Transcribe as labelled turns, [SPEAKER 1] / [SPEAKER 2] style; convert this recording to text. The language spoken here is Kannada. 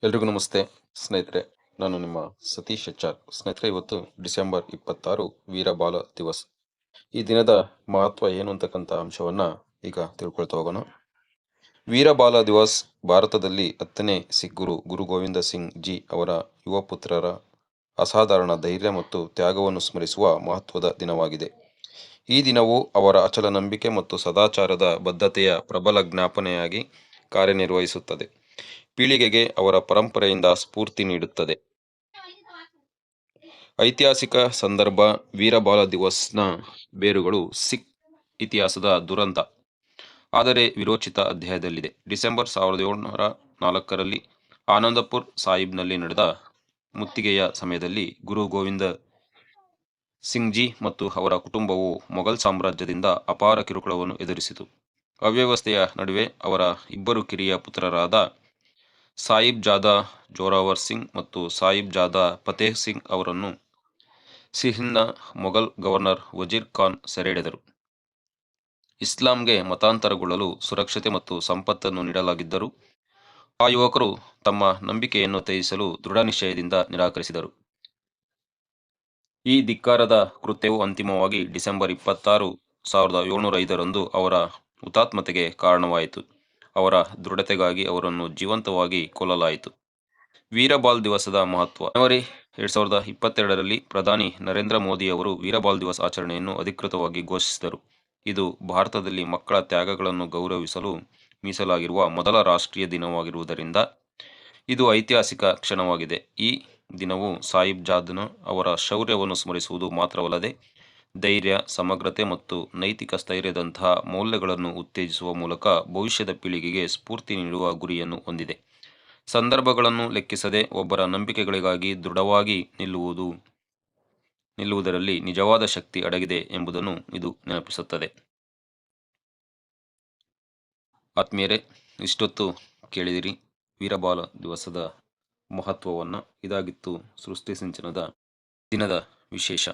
[SPEAKER 1] ಎಲ್ರಿಗೂ ನಮಸ್ತೆ ಸ್ನೇಹಿತರೆ. ನಾನು ನಿಮ್ಮ ಸತೀಶ್ HR. ಸ್ನೇಹಿತರೆ, ಇವತ್ತು ಡಿಸೆಂಬರ್ 26 ವೀರಬಾಲ ದಿವಸ್. ಈ ದಿನದ ಮಹತ್ವ ಏನು ಅಂತಕ್ಕಂಥ ಅಂಶವನ್ನ ಈಗ ತಿಳ್ಕೊಳ್ತಾ ಹೋಗೋಣ. ವೀರಬಾಲ ದಿವಸ್ ಭಾರತದಲ್ಲಿ 10ನೇ ಸಿಖ್ ಗುರು ಗೋವಿಂದ ಸಿಂಗ್ ಜಿ ಅವರ ಯುವ ಪುತ್ರರ ಅಸಾಧಾರಣ ಧೈರ್ಯ ಮತ್ತು ತ್ಯಾಗವನ್ನು ಸ್ಮರಿಸುವ ಮಹತ್ವದ ದಿನವಾಗಿದೆ. ಈ ದಿನವು ಅವರ ಅಚಲ ನಂಬಿಕೆ ಮತ್ತು ಸದಾಚಾರದ ಬದ್ಧತೆಯ ಪ್ರಬಲ ಜ್ಞಾಪನೆಯಾಗಿ ಕಾರ್ಯನಿರ್ವಹಿಸುತ್ತದೆ. ಪೀಳಿಗೆಗೆ ಅವರ ಪರಂಪರೆಯಿಂದ ಸ್ಫೂರ್ತಿ ನೀಡುತ್ತದೆ. ಐತಿಹಾಸಿಕ ಸಂದರ್ಭ: ವೀರಬಾಲ ದಿವಸ್ನ ಬೇರುಗಳು ಸಿಖ್ ಇತಿಹಾಸದ ದುರಂತ ಆದರೆ ವಿರೋಚಿತ ಅಧ್ಯಾಯದಲ್ಲಿದೆ. ಡಿಸೆಂಬರ್ 1704ರಲ್ಲಿ ಆನಂದಪುರ್ ಸಾಹಿಬ್ನಲ್ಲಿ ನಡೆದ ಮುತ್ತಿಗೆಯ ಸಮಯದಲ್ಲಿ ಗುರು ಗೋವಿಂದ ಸಿಂಗ್ ಜಿ ಮತ್ತು ಅವರ ಕುಟುಂಬವು ಮೊಘಲ್ ಸಾಮ್ರಾಜ್ಯದಿಂದ ಅಪಾರ ಕಿರುಕುಳವನ್ನು ಎದುರಿಸಿತು. ಅವ್ಯವಸ್ಥೆಯ ನಡುವೆ ಅವರ ಇಬ್ಬರು ಕಿರಿಯ ಪುತ್ರರಾದ ಸಾಹಿಬ್ ಜಾದಾ ಜೋರಾವರ್ ಸಿಂಗ್ ಮತ್ತು ಸಾಹಿಬ್ ಜಾದಾ ಫತೇಹ್ ಸಿಂಗ್ ಅವರನ್ನು ಸಿಂಧ್ನ ಮೊಘಲ್ ಗವರ್ನರ್ ವಜೀರ್ ಖಾನ್ ಸೆರೆಹಿಡಿದರು. ಇಸ್ಲಾಂಗೆ ಮತಾಂತರಗೊಳ್ಳಲು ಸುರಕ್ಷತೆ ಮತ್ತು ಸಂಪತ್ತನ್ನು ನೀಡಲಾಗಿದ್ದರೂ ಆ ಯುವಕರು ತಮ್ಮ ನಂಬಿಕೆಯನ್ನು ತ್ಯಜಿಸಲು ದೃಢ ನಿಶ್ಚಯದಿಂದ ನಿರಾಕರಿಸಿದರು. ಈ ಧಿಕ್ಕಾರದ ಕೃತ್ಯವು ಅಂತಿಮವಾಗಿ ಡಿಸೆಂಬರ್ 26, 1705ರಂದು ಅವರ ಹುತಾತ್ಮತೆಗೆ ಕಾರಣವಾಯಿತು. ಅವರ ದೃಢತೆಗಾಗಿ ಅವರನ್ನು ಜೀವಂತವಾಗಿ ಕೊಲ್ಲಲಾಯಿತು. ವೀರಬಾಲ್ ದಿವಸದ ಮಹತ್ವ: ಜನವರಿ 2022ರಲ್ಲಿ ಪ್ರಧಾನಿ ನರೇಂದ್ರ ಮೋದಿ ಅವರು ವೀರಬಾಲ್ ದಿವಸ್ ಆಚರಣೆಯನ್ನು ಅಧಿಕೃತವಾಗಿ ಘೋಷಿಸಿದರು. ಇದು ಭಾರತದಲ್ಲಿ ಮಕ್ಕಳ ತ್ಯಾಗಗಳನ್ನು ಗೌರವಿಸಲು ಮೀಸಲಾಗಿರುವ ಮೊದಲ ರಾಷ್ಟ್ರೀಯ ದಿನವಾಗಿರುವುದರಿಂದ ಇದು ಐತಿಹಾಸಿಕ ಕ್ಷಣವಾಗಿದೆ. ಈ ದಿನವು ಸಾಹಿಬ್ ಜಾದನ ಅವರ ಶೌರ್ಯವನ್ನು ಸ್ಮರಿಸುವುದು ಮಾತ್ರವಲ್ಲದೆ ಧೈರ್ಯ, ಸಮಗ್ರತೆ ಮತ್ತು ನೈತಿಕ ಸ್ಥೈರ್ಯದಂತಹ ಮೌಲ್ಯಗಳನ್ನು ಉತ್ತೇಜಿಸುವ ಮೂಲಕ ಭವಿಷ್ಯದ ಪೀಳಿಗೆಗೆ ಸ್ಫೂರ್ತಿ ನೀಡುವ ಗುರಿಯನ್ನು ಹೊಂದಿದೆ. ಸಂದರ್ಭಗಳನ್ನು ಲೆಕ್ಕಿಸದೆ ಒಬ್ಬರ ನಂಬಿಕೆಗಳಿಗಾಗಿ ದೃಢವಾಗಿ ನಿಲ್ಲುವುದರಲ್ಲಿ ನಿಜವಾದ ಶಕ್ತಿ ಅಡಗಿದೆ ಎಂಬುದನ್ನು ಇದು ನೆನಪಿಸುತ್ತದೆ. ಆತ್ಮೀಯರೇ, ಇಷ್ಟೊತ್ತು ಕೇಳಿದಿರಿ ವೀರಬಾಲ ದಿವಸದ ಮಹತ್ವವನ್ನು. ಇದಾಗಿತ್ತು ಸೃಷ್ಟಿ ಸಿಂಚನದ ದಿನದ ವಿಶೇಷ.